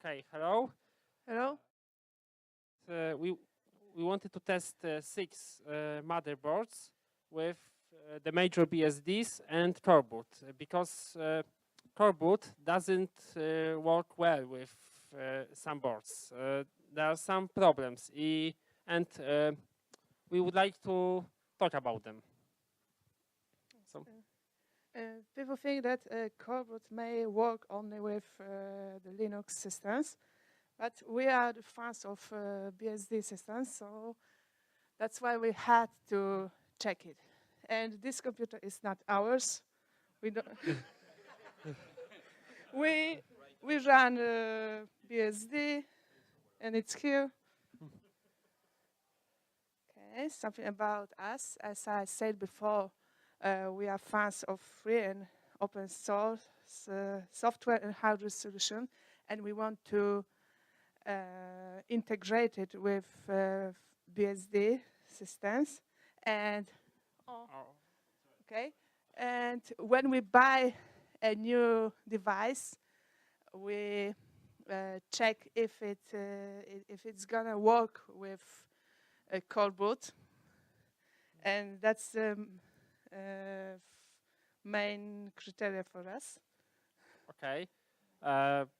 Okay, hello. Hello? We wanted to test 6 motherboards with the major BSDs and Coreboot because Coreboot doesn't work well with some boards. There are some problems, and we would like to talk about them. So. People think that Coreboot may work only with the Linux systems, but we are the fans of BSD systems, so that's why we had to check it. And this computer is not ours. We don't. we run BSD, and it's here. Okay, something about us. As I said before, we are fans of free and open source software and hardware solution, and we want to integrate it with BSD systems. And okay, and when we buy a new device, we check if it's gonna work with a Coreboot, and that's the main criteria for us. Okay.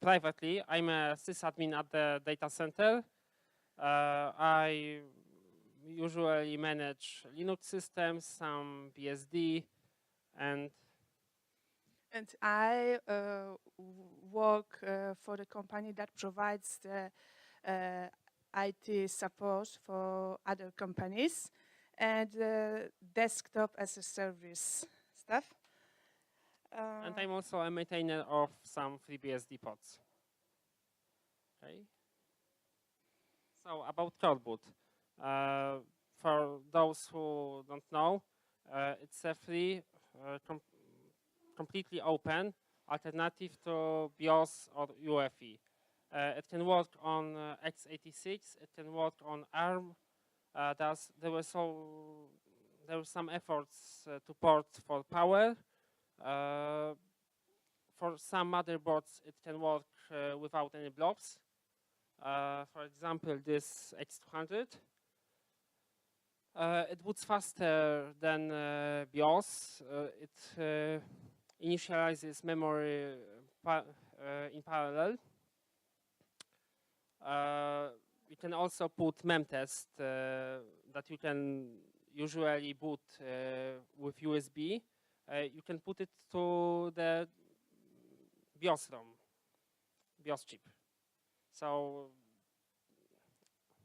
Privately, I'm a sysadmin at the data center. I usually manage Linux systems, some BSD, and I work for the company that provides the IT support for other companies and desktop as a service stuff. And I'm also a maintainer of some FreeBSD pods. Okay. So about Coreboot. For those who don't know, it's a free, completely open alternative to BIOS or UEFI. It can work on x86. It can work on ARM. There were some efforts to port for power. For some motherboards, it can work without any blobs. For example, this X200. It boots faster than BIOS. It initializes memory in parallel. You can also put memtest that you can usually boot with USB. You can put it to the BIOS ROM, BIOS chip. So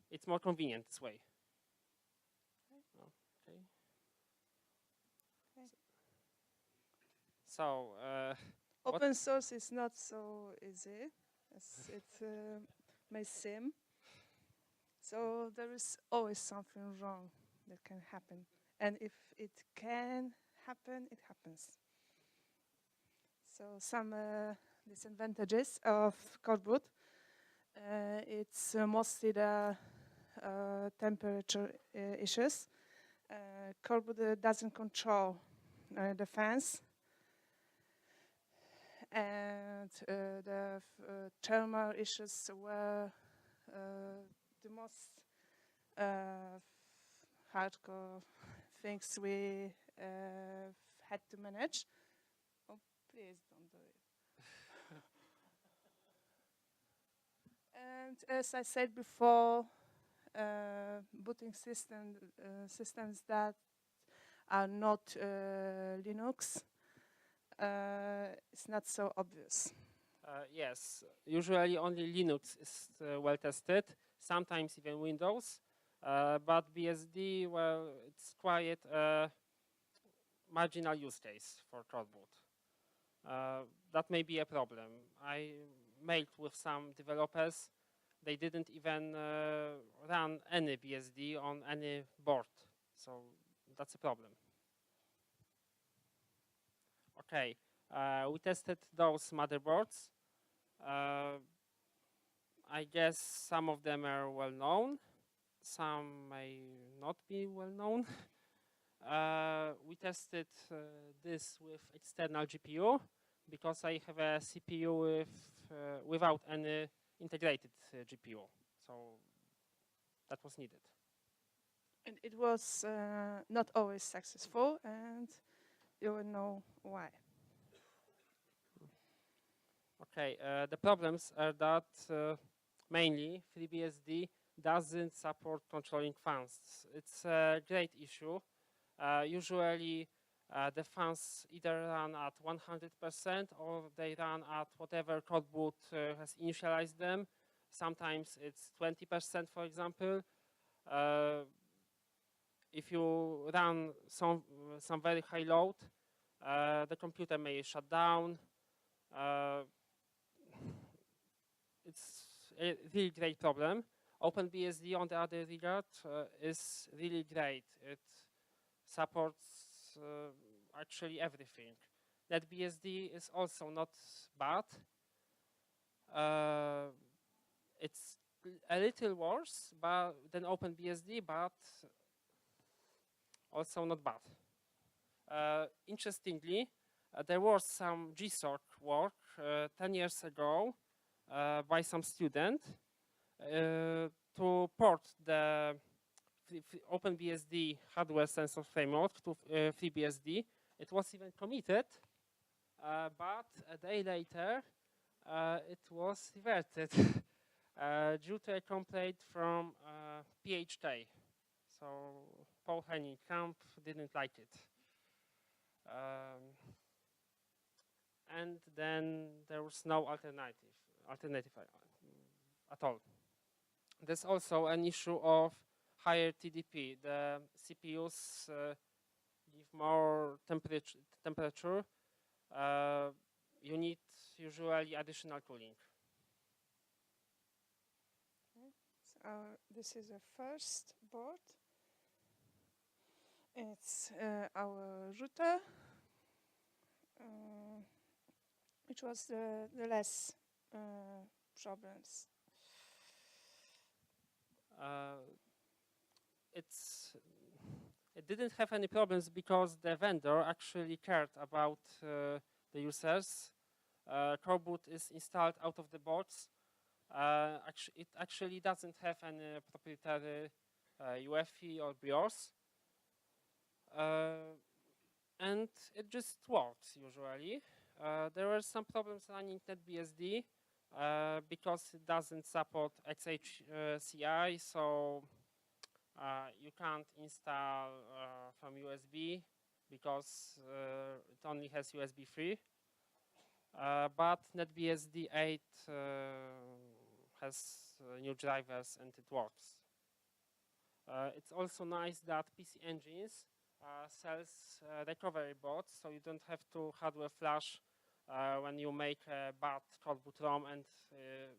it's more convenient this way. Okay. So open source is not so easy as it may seem. So there is always something wrong that can happen. And if it can happen, it happens. So some disadvantages of Coreboot. It's mostly the temperature issues. Coreboot doesn't control the fans. And the thermal issues were the most hardcore things we had to manage. Oh, please don't do it. And as I said before, booting systems that are not Linux, it's not so obvious. Yes, usually only Linux is well tested, sometimes even Windows, but BSD, well, it's quite a marginal use case for Coreboot. That may be a problem. I mailed with some developers. They didn't even run any BSD on any board, so that's a problem. Okay, we tested those motherboards. I guess some of them are well known, some may not be well known. We tested this with external GPU because I have a CPU without any integrated GPU. So that was needed. And it was not always successful, and you will know why. Okay, the problems are that mainly FreeBSD doesn't support controlling fans. It's a great issue. Usually the fans either run at 100% or they run at whatever Coreboot has initialized them. Sometimes it's 20%, for example. If you run some very high load, the computer may shut down. It's a really great problem. OpenBSD, on the other regard, is really great. It supports actually everything. NetBSD is also not bad. It's a little worse than OpenBSD, but also not bad. Interestingly, there was some GSOC work 10 years ago by some student to port the OpenBSD hardware sensor framework to FreeBSD. It was even committed, but a day later it was reverted due to a complaint from PHK. So Paul Henning Camp didn't like it. And then there was no alternative at all. There's also an issue of higher TDP. The CPUs give more temperature. You need usually additional cooling. So this is the first board. It's our router, which was the less problems. It didn't have any problems because the vendor actually cared about the users. Coreboot is installed out of the box. It actually doesn't have any proprietary UEFI or BIOS. And it just works usually. There were some problems running NetBSD because it doesn't support XHCI, so you can't install from USB because it only has USB 3. But NetBSD 8 has new drivers and it works. It's also nice that PC Engines sells recovery bots, so you don't have to hardware flash when you make a bad Coreboot ROM and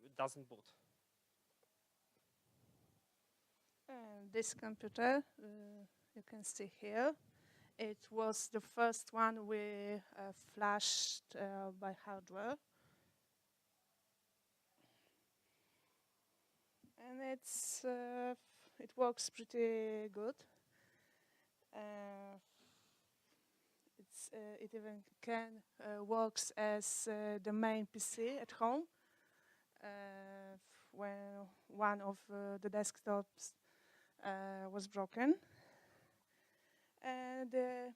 it doesn't boot. This computer, you can see here, it was the first one we flashed by hardware. And it works pretty good. It even works as the main PC at home when one of the desktops was broken. And the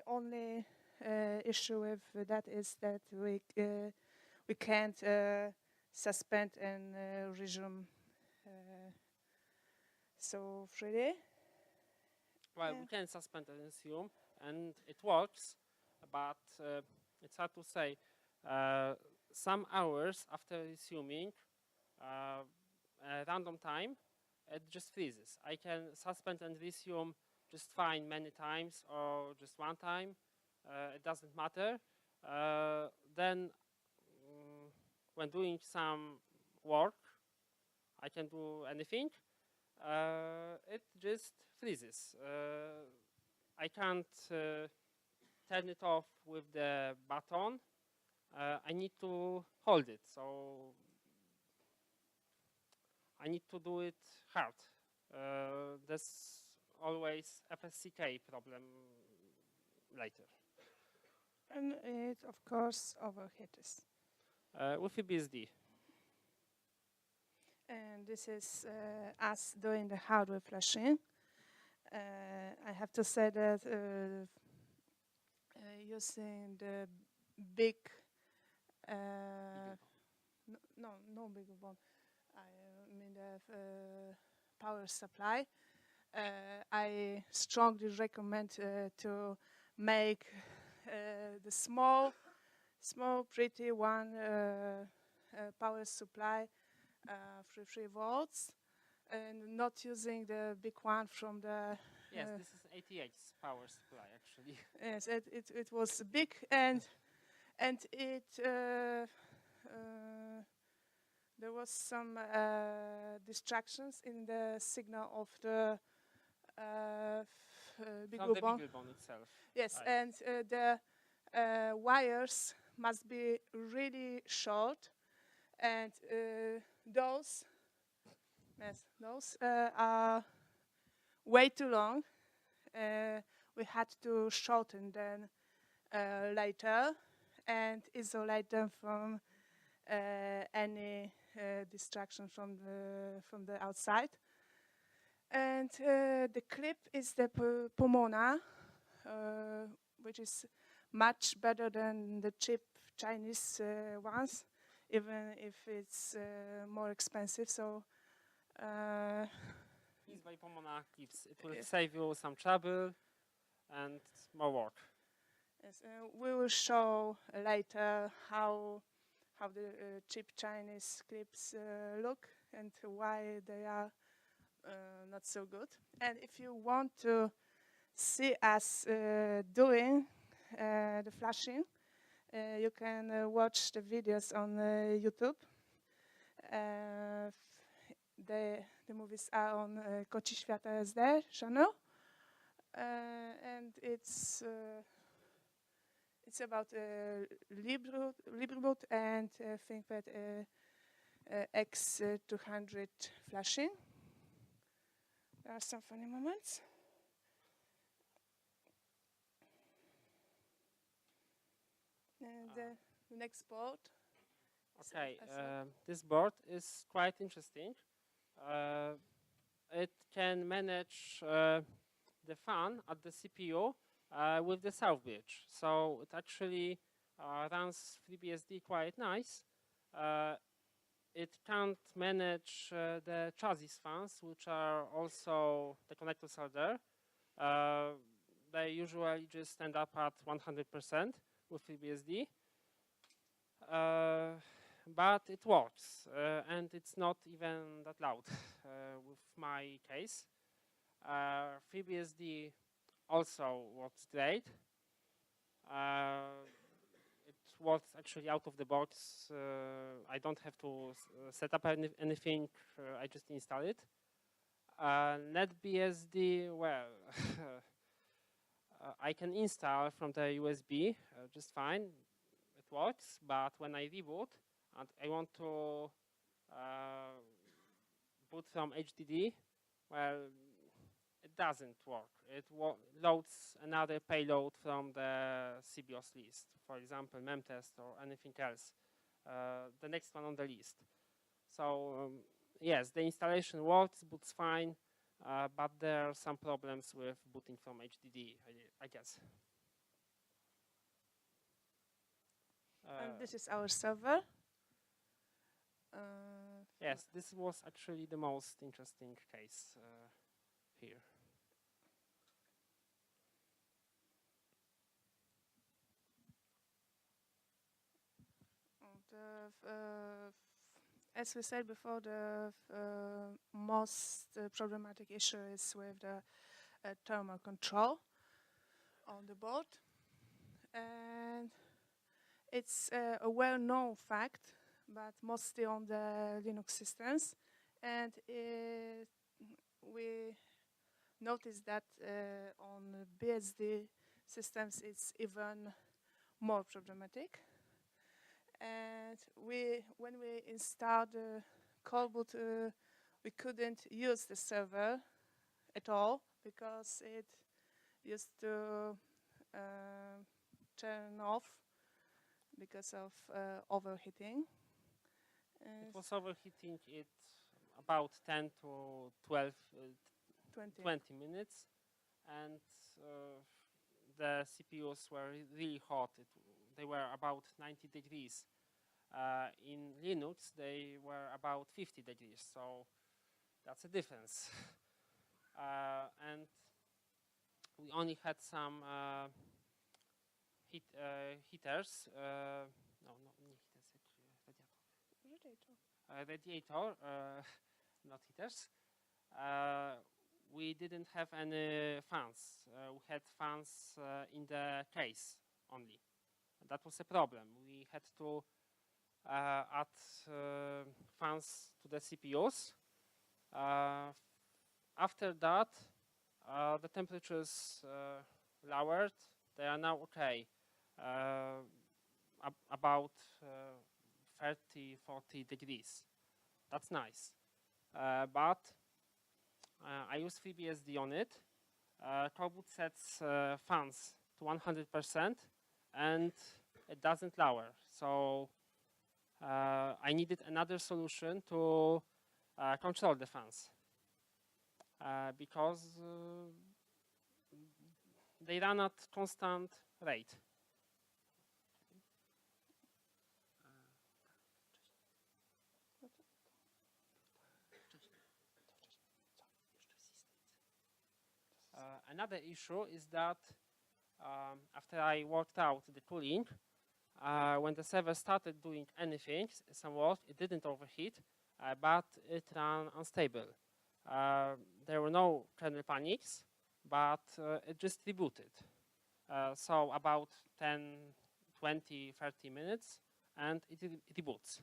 only issue with that is that we can't suspend and resume so freely. Well, we can suspend and resume, and it works, but it's hard to say. Some hours after resuming, a random time, it just freezes. I can suspend and resume just fine many times or just one time. It doesn't matter. Then, when doing some work, I can do anything. It just freezes. I can't turn it off with the button. I need to hold it, so I need to do it hard. There's always FSCK problem later. And it, of course, overheats. With BSD. and this is us doing the hardware flashing. I have to say that using the big, no bigger one. I mean the power supply. I strongly recommend to make the small, pretty one power supply 3 volts, and not using the big one from the. Yes, this is 88's power supply actually. Yes, it was big, and it there was some distractions in the signal of the big From the bone. BeagleBone itself. Yes, Right. and the wires must be really short, and those are way too long. We had to shorten them later and isolate them from any distraction from the outside. And the clip is the Pomona, which is much better than the cheap Chinese ones, even if it's more expensive. So Please buy Pomona clips. It will save you some trouble and more work. yes, we will show later how the cheap Chinese clips look and why they are not so good. And if you want to see us doing the flashing, you can watch the videos on YouTube. The movies are on Koci Świata SD channel, and it's about LibreBoot and ThinkPad X200 flashing. There are some funny moments. And the next board. Okay, this board is quite interesting. It can manage the fan at the CPU with the South Bridge. So it actually runs FreeBSD quite nice. It can't manage the chassis fans, which are also, the connectors are there. They usually just end up at 100% with FreeBSD. But it works, and it's not even that loud with my case. FreeBSD also works great. It works actually out of the box. I don't have to set up anything. I just install it. NetBSD, well, I can install from the USB just fine. It works, but when I reboot and I want to boot from HDD, well, it doesn't work. It loads another payload from the CBOS list, for example, memtest or anything else, the next one on the list. So yes, the installation works, boots fine, but there are some problems with booting from HDD, I guess. And this is our server. Yes, this was actually the most interesting case here. As we said before, the most problematic issue is with the thermal control on the board. And it's a well-known fact, but mostly on the Linux systems. And we noticed that on BSD systems it's even more problematic. And when we installed Coreboot, we couldn't use the server at all because it used to turn off because of overheating. It was overheating. It about 10 to 12, 20 minutes, and the CPUs were really hot. They were about 90 degrees. In Linux, they were about 50 degrees, so that's a difference. And we only had some heaters. No, not heaters, radiator, not heaters. We didn't have any fans. We had fans in the case only. That was a problem. We had to add fans to the CPUs. After that, the temperatures lowered. They are now okay, about 30, 40 degrees. That's nice. But I use FreeBSD on it. Coreboot sets fans to 100%, and it doesn't lower. So I needed another solution to control the fans because they run at constant rate. Another issue is that after I worked out the cooling, when the server started doing anything, somewhat, it didn't overheat, but it ran unstable. There were no kernel panics, but it just rebooted. So about 10, 20, 30 minutes, and it reboots.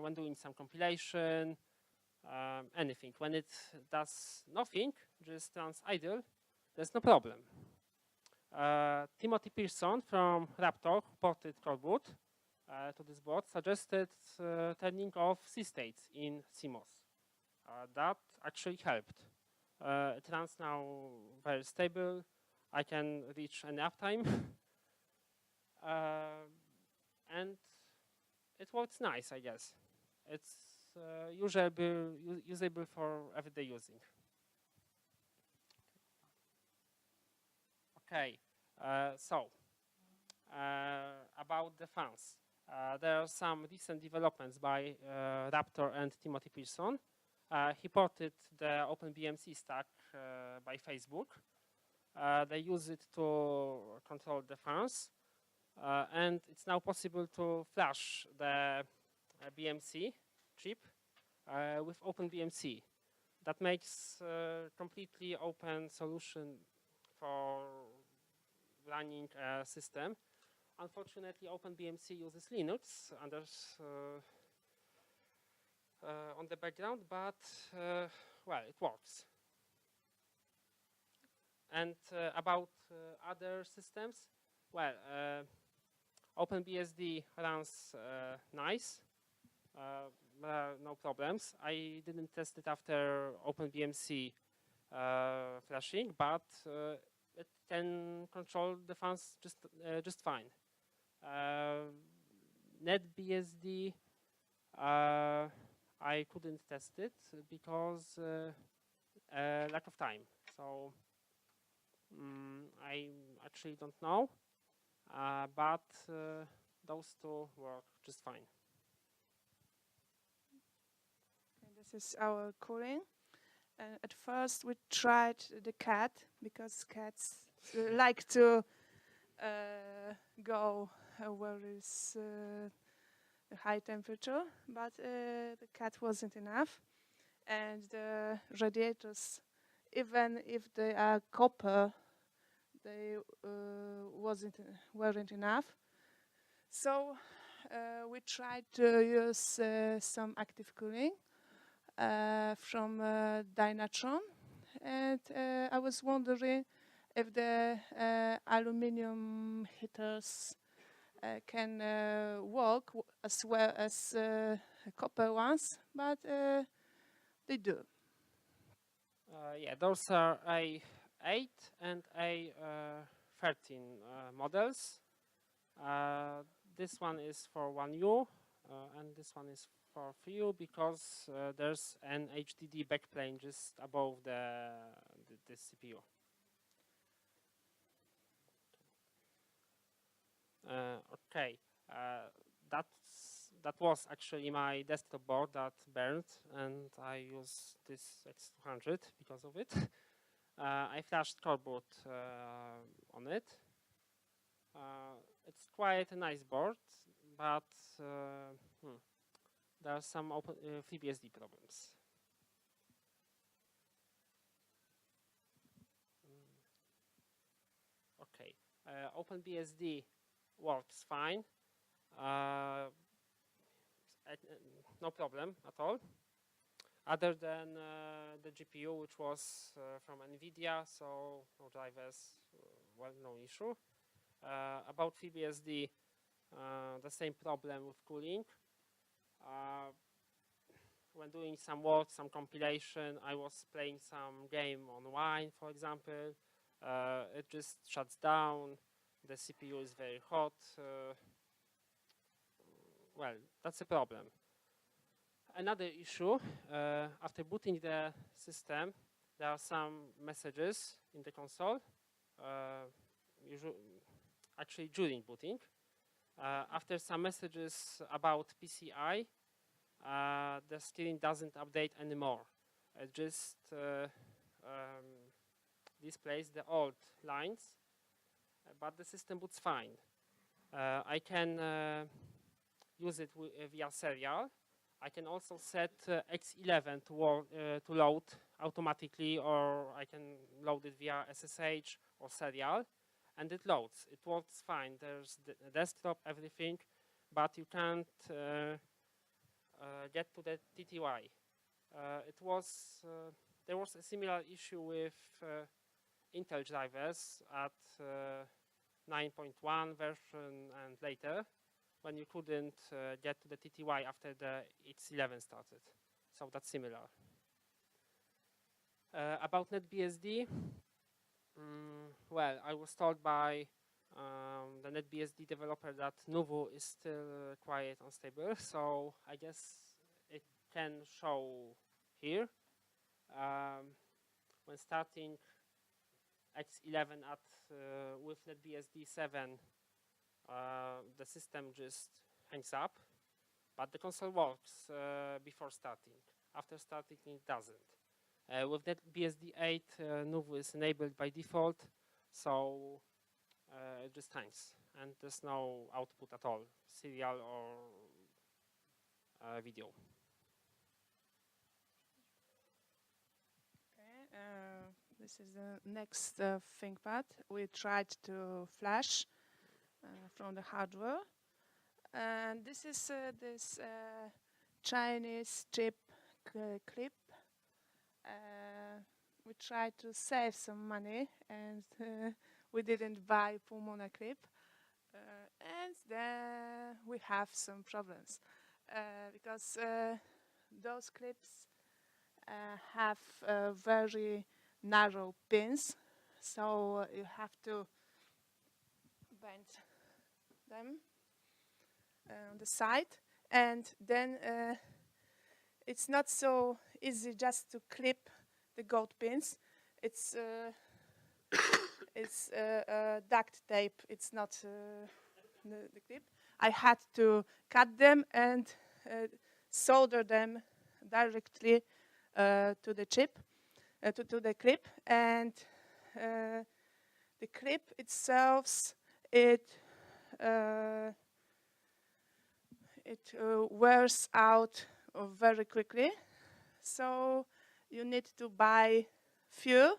When doing some compilation, anything. When it does nothing, just runs idle, there's no problem. Timothy Pearson from Raptor, who ported Coreboot to this board, suggested turning off C-states in CMOS. That actually helped. It runs now very stable. I can reach an uptime. And it works nice, I guess. It's usable for everyday using. Okay, so about the fans. There are some recent developments by Raptor and Timothy Pearson. He ported the OpenBMC stack by Facebook. They use it to control the fans. And it's now possible to flash the BMC chip with OpenBMC. That makes a completely open solution for running a system. Unfortunately, OpenBMC uses Linux on the background, but well, it works. And about other systems, well, OpenBSD runs nice. No problems. I didn't test it after OpenBMC flashing, but it can control the fans just fine. NetBSD, I couldn't test it because lack of time. So I actually don't know, but those two work just fine. This is our cooling. At first we tried the cat because cats like to go where is a high temperature, but the cat wasn't enough, and the radiators, even if they are copper, they weren't enough. So we tried to use some active cooling from Dynatron, and I was wondering if the aluminum heaters can work as well as copper ones, but they do. Yeah, those are A8 and A13 models. This one is for 1U, and this one is for for you because there's an HDD backplane just above the CPU. Okay, that was actually my desktop board that burned, and I use this X200 because of it. I flashed Coreboot on it. It's quite a nice board, but there are some FreeBSD problems. Okay, OpenBSD works fine. No problem at all. Other than the GPU, which was from NVIDIA, so no drivers, well, no issue. About FreeBSD, the same problem with cooling. When doing some work, some compilation, I was playing some game on Wine, for example. It just shuts down. The CPU is very hot. Well, that's a problem. Another issue, after booting the system, there are some messages in the console, actually during booting. After some messages about PCI, the screen doesn't update anymore. It just displays the old lines, but the system boots fine. I can use it via serial. I can also set X11 to load automatically, or I can load it via SSH or serial, and it loads. It works fine. There's the desktop, everything, but you can't get to the TTY. There was a similar issue with Intel drivers at 9.1 version and later, when you couldn't get to the TTY after the X11 started. So that's similar. About NetBSD, well, I was told by the NetBSD developer that Nuvu is still quite unstable, so I guess it can show here. When starting X11 with NetBSD 7, the system just hangs up, but the console works before starting. After starting, it doesn't. With NetBSD 8, Nuvu is enabled by default, so it just hangs, and there's no output at all, serial or video. Okay, this is the next ThinkPad. We tried to flash from the hardware, and this is this Chinese chip clip. We tried to save some money, and we didn't buy Pulmona clip, and then we have some problems because those clips have very narrow pins, so you have to bend them on the side, and then it's not so easy just to clip the gold pins. It's duct tape. It's not the clip. I had to cut them and solder them directly to the chip, to the clip, and the clip itself, it wears out very quickly. So you need to buy few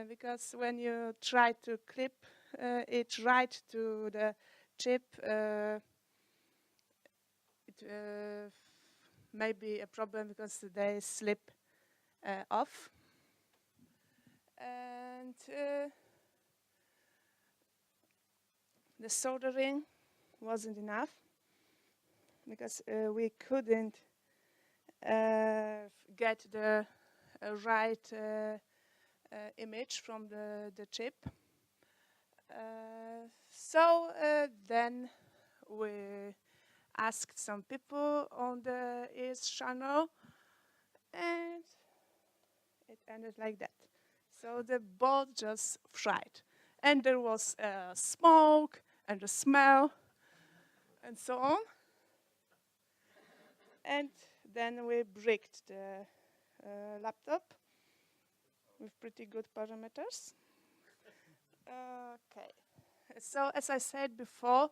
because when you try to clip it right to the chip, it may be a problem because they slip off. And the soldering wasn't enough because we couldn't get the right image from the chip. So then asked some people on the ES channel, and it ended like that. So the board just fried. And there was smoke and a smell and so on. And then we bricked the laptop with pretty good parameters. Okay. So as I said before,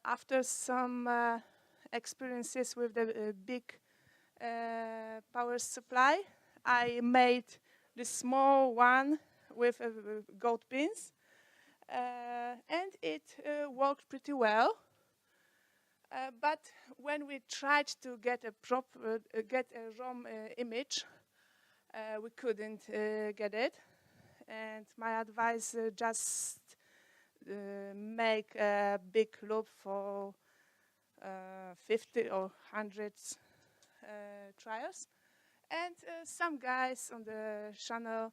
after some experiences with the big power supply, I made the small one with gold pins, and it worked pretty well. But when we tried to get a ROM image, we couldn't get it. And my advice just make a big loop for 50 or 100 trials. And some guys on the channel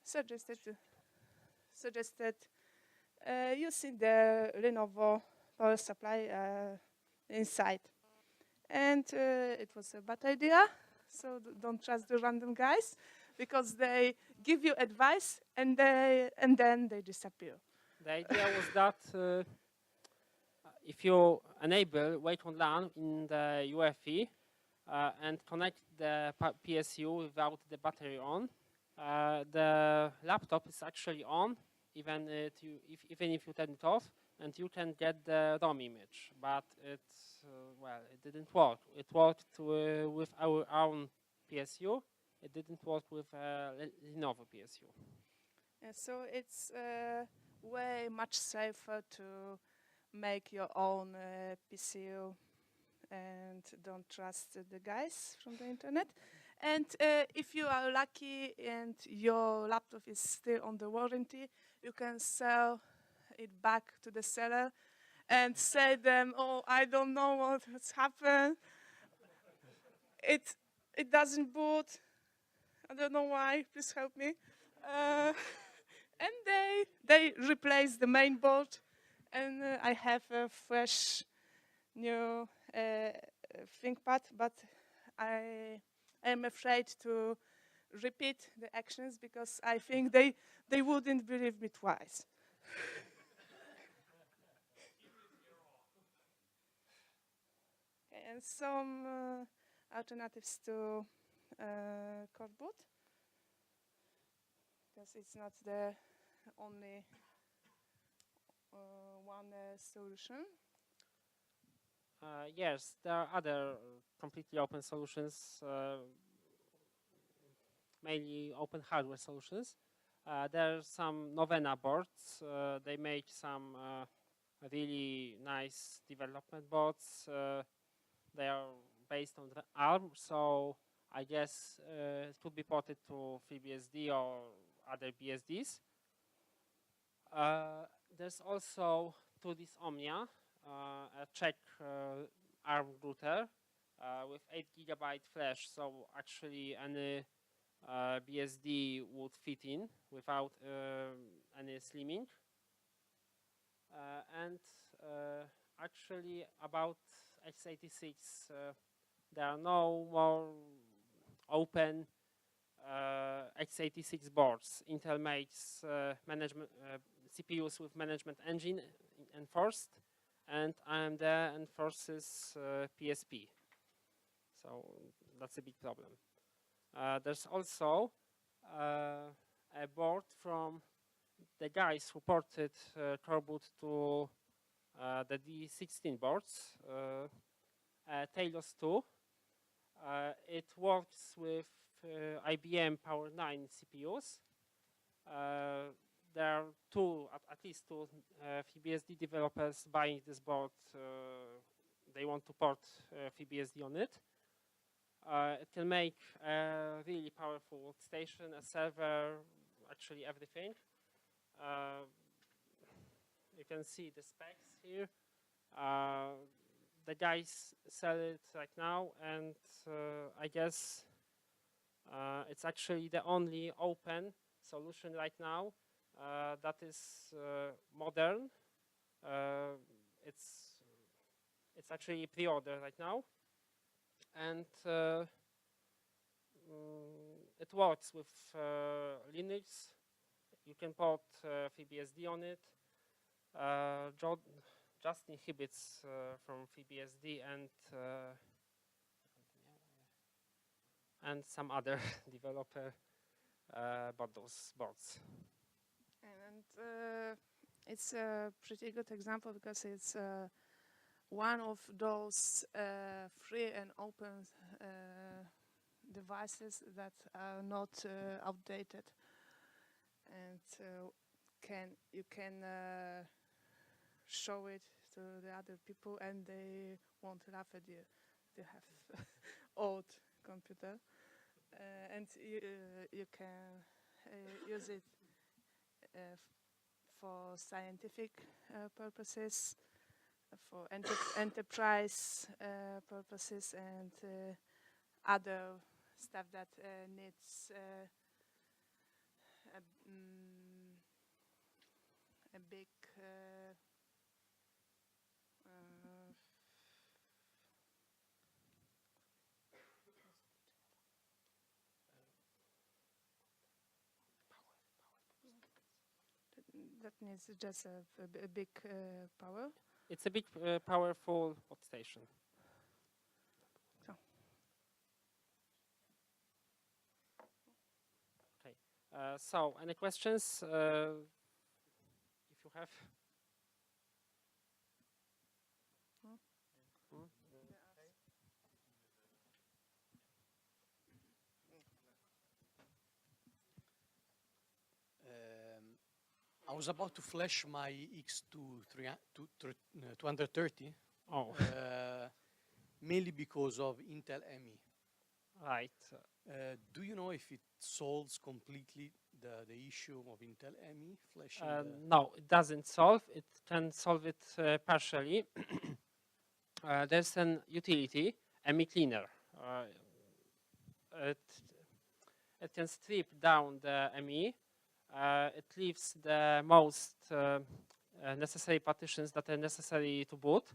suggested using the Lenovo power supply inside. And it was a bad idea, so don't trust the random guys, because they give you advice and then they disappear. The idea was that if you enable wait on LAN in the UEFI and connect the PSU without the battery on, the laptop is actually on, even if you turn it off, and you can get the ROM image. But well, it didn't work. It worked with our own PSU. It didn't work with Lenovo PSU. And so it's way much safer to make your own PCU and don't trust the guys from the internet. And if you are lucky and your laptop is still on the warranty, you can sell it back to the seller and say them, oh, I don't know what has happened. It doesn't boot. I don't know why. Please help me. And they replace the main board, and I have a fresh new ThinkPad, but I am afraid to repeat the actions because I think they wouldn't believe me twice. And some alternatives to Coreboot, because it's not the only one solution. Yes, there are other completely open solutions, mainly open hardware solutions. There are some Novena boards. They make some really nice development boards. They are based on the ARM, so I guess it could be ported to FreeBSD or other BSDs. There's also 2Ds Omnia, a Czech ARM router with 8 GB flash, so actually any BSD would fit in without any slimming. And actually about x86, there are no more open x86 boards. Intel makes management CPUs with management engine enforced, and AMD enforces PSP. So that's a big problem. There's also a board from the guys who ported Coreboot to the D16 boards, Talos 2. It works with IBM Power 9 CPUs. There are at least two FreeBSD developers buying this board. They want to port FreeBSD on it. It can make a really powerful station, a server, actually everything. You can see the specs here. The guys sell it right now, and I guess it's actually the only open solution right now that is modern. It's actually pre-order right now, and it works with Linux. You can port FreeBSD on it. Just inhibits from FreeBSD and some other developer bought those boards. And it's a pretty good example because it's one of those free and open devices that are not outdated, and you can show it to the other people and they won't laugh at you. They have old computer, and you can use it for scientific purposes, for enterprise purposes, and other stuff that needs a big that needs just a big power. It's a big, powerful workstation. So. Okay. So, any questions? If you have. I was about to flash my X230, mainly because of Intel ME. Right. Do you know if it solves completely the issue of Intel ME flashing? No, it doesn't solve. It can solve it partially. There's an utility, ME Cleaner. It can strip down the ME. It leaves the most necessary partitions that are necessary to boot.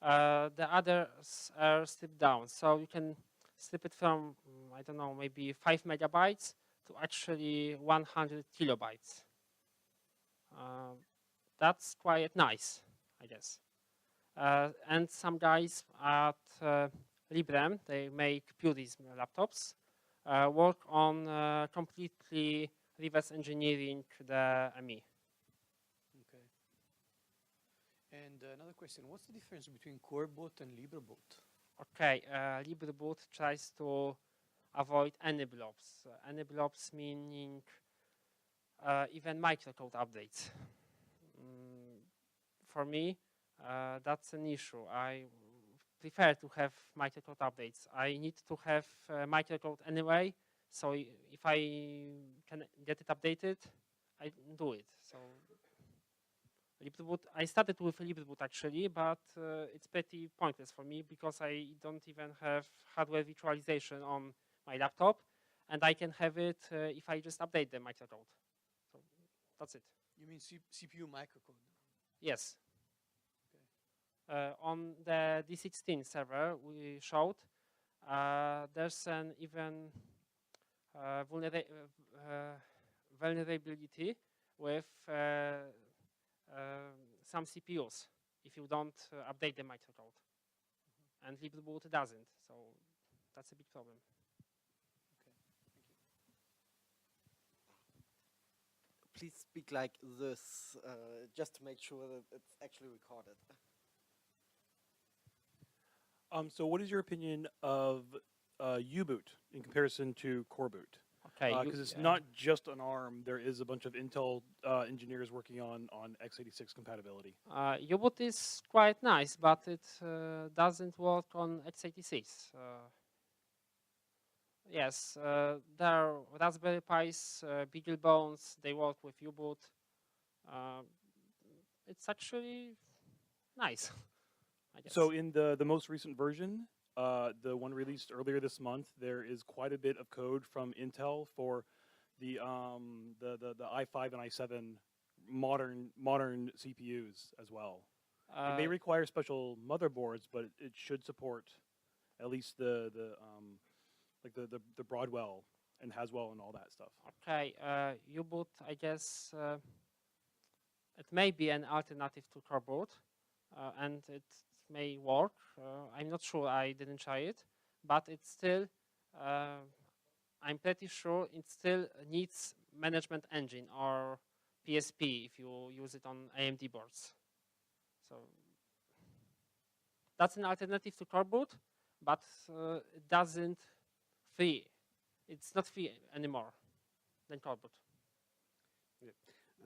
The others are stripped down. So you can strip it from, I don't know, maybe 5 megabytes to actually 100 kilobytes. That's quite nice, I guess. And some guys at Librem, they make Purism laptops, work on completely reverse engineering the ME. Okay. And another question, what's the difference between Coreboot and LibreBoot? Okay, LibreBoot tries to avoid any blobs. Any blobs meaning even microcode updates. For me, that's an issue. I prefer to have microcode updates. I need to have microcode anyway, so if I can get it updated, I do it. So LibreBoot, I started with LibreBoot actually, but it's pretty pointless for me because I don't even have hardware virtualization on my laptop, and I can have it if I just update the microcode. So that's it. You mean CPU microcode? Yes. On the D16 server we showed, there's an even vulnerability with some CPUs if you don't update the microcode. And LibreBoot doesn't, so that's a big problem. Okay, thank you. Please speak like this, just to make sure that it's actually recorded. So what is your opinion of U-boot in comparison to Coreboot? Okay, Because it's not just on ARM. There is a bunch of Intel engineers working on x86 compatibility. U-boot is quite nice, but it doesn't work on x86. Yes, there are Raspberry Pis, BeagleBones, they work with U-boot. It's actually nice, I guess. So in the most recent version, the one released earlier this month, there is quite a bit of code from Intel for the i5 and i7 modern CPUs as well. It may require special motherboards, but it should support at least the Broadwell and Haswell and all that stuff. Okay, U-boot, I guess it may be an alternative to Coreboot, and it may work. I'm not sure, I didn't try it, but it's still, I'm pretty sure it still needs management engine or PSP if you use it on AMD boards. So that's an alternative to Coreboot, but it doesn't free. It's not free anymore than Coreboot. Yeah.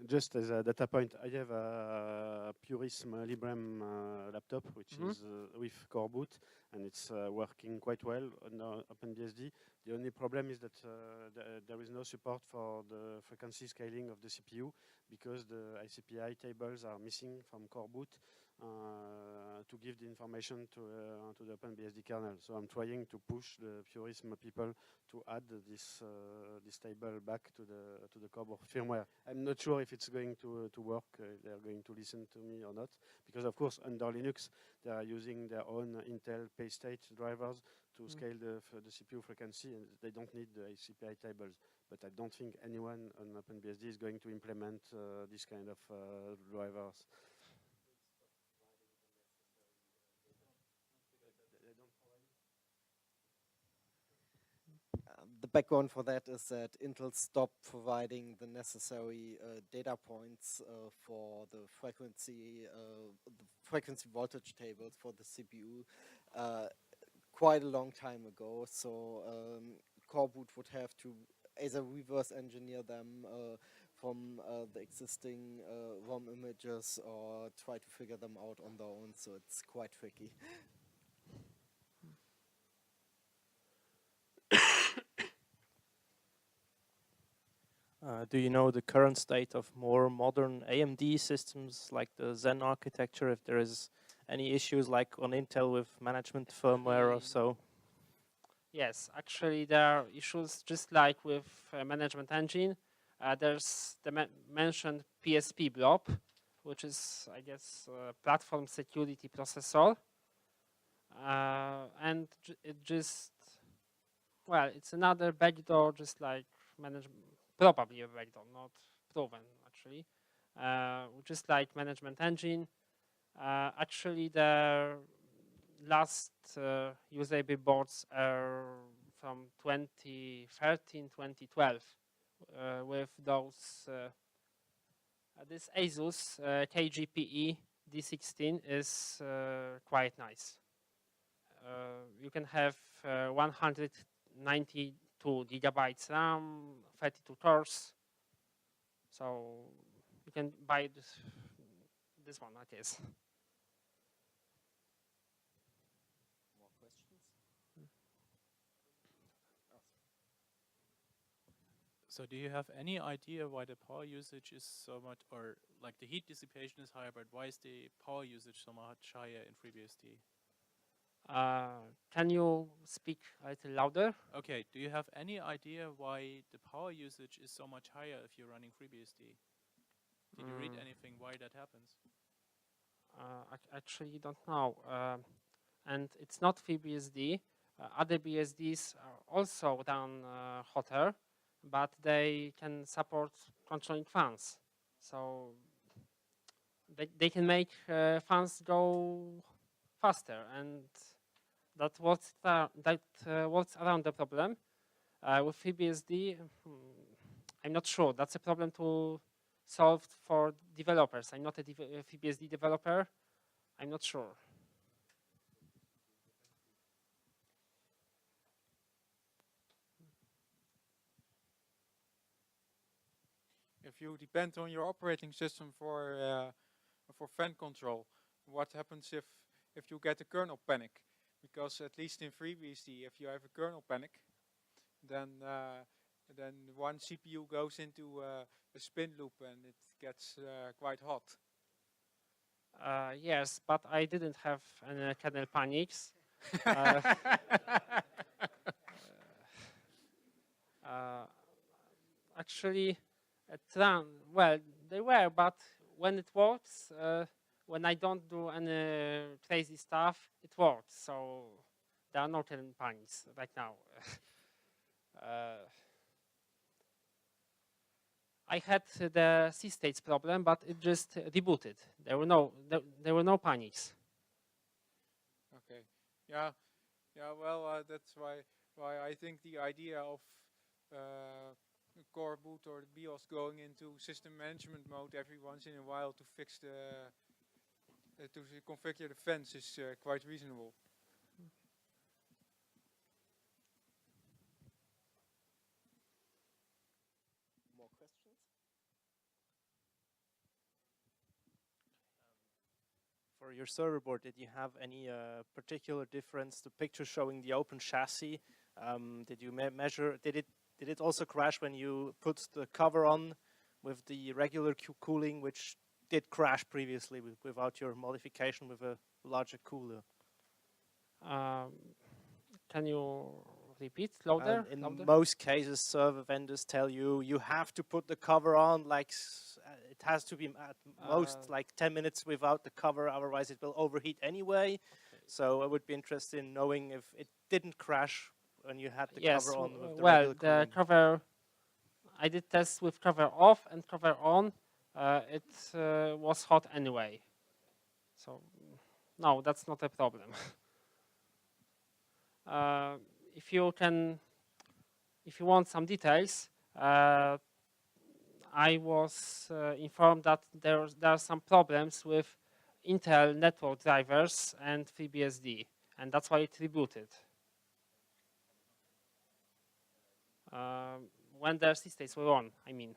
Just as a data point, I have a Purism Librem laptop, which is with Coreboot, and it's working quite well on OpenBSD. The only problem is that there is no support for the frequency scaling of the CPU because the ICPI tables are missing from Coreboot to give the information to the OpenBSD kernel. So I'm trying to push the Purism people to add this table back to the Coreboot firmware. I'm not sure if it's going to work. They're going to listen to me or not, because of course under Linux they are using their own Intel PayState drivers to scale the CPU frequency, and they don't need the ICPI tables. But I don't think anyone on OpenBSD is going to implement this kind of drivers. The background for that is that Intel stopped providing the necessary data points for the frequency voltage tables for the CPU quite a long time ago. So Coreboot would have to either reverse engineer them from the existing ROM images or try to figure them out on their own. So it's quite tricky. Do you know the current state of more modern AMD systems like the Zen architecture, if there is any issues like on Intel with management firmware or so? Yes, actually there are issues just like with management engine. There's the mentioned PSP blob, which is, I guess, platform security processor. And it just, well, it's another backdoor, just like probably a backdoor, not proven actually, just like management engine. Actually, the last USB boards are from 2013, 2012 with those. This Asus KGPE D16 is quite nice. You can have 192 gigabytes RAM, 32 cores. So you can buy this one, I guess. More questions? So do you have any idea why the power usage is so much, or like the heat dissipation is higher, but why is the power usage so much higher in FreeBSD? Can you speak a little louder? Okay, do you have any idea why the power usage is so much higher if you're running FreeBSD? Did you read anything why that happens? I actually don't know. And it's not FreeBSD. Other BSDs are also run hotter, but they can support controlling fans. So they can make fans go faster, and that works around the problem. With FreeBSD, I'm not sure. That's a problem to solve for developers. I'm not a FreeBSD developer. I'm not sure. If you depend on your operating system for fan control, what happens if you get a kernel panic? Because at least in FreeBSD, if you have a kernel panic, then one CPU goes into a spin loop and it gets quite hot. Yes, but I didn't have any kernel panics. Actually, well, they were, but when it works, when I don't do any crazy stuff, it works. So there are no telling panics right now. I had the C states problem, but it just rebooted. There were no panics. Okay. Yeah. Yeah. Well, that's why I think the idea of Coreboot or the BIOS going into system management mode every once in a while to fix the configure the fence is quite reasonable. More questions? For your server board, did you have any particular difference? The picture showing the open chassis. Did you measure? Did it also crash when you put the cover on with the regular cooling, which did crash previously without your modification with a larger cooler? Can you repeat louder? In louder? most cases, server vendors tell you have to put the cover on, like it has to be at most like 10 minutes without the cover, otherwise it will overheat anyway. Okay. So I would be interested in knowing if it didn't crash when you had the cover on with the regular cooling. Cover, I did tests with cover off and cover on. It was hot anyway. So no, that's not a problem. If you want some details, I was informed that there are some problems with Intel network drivers and FreeBSD, and that's why it rebooted. When their C states were on, I mean.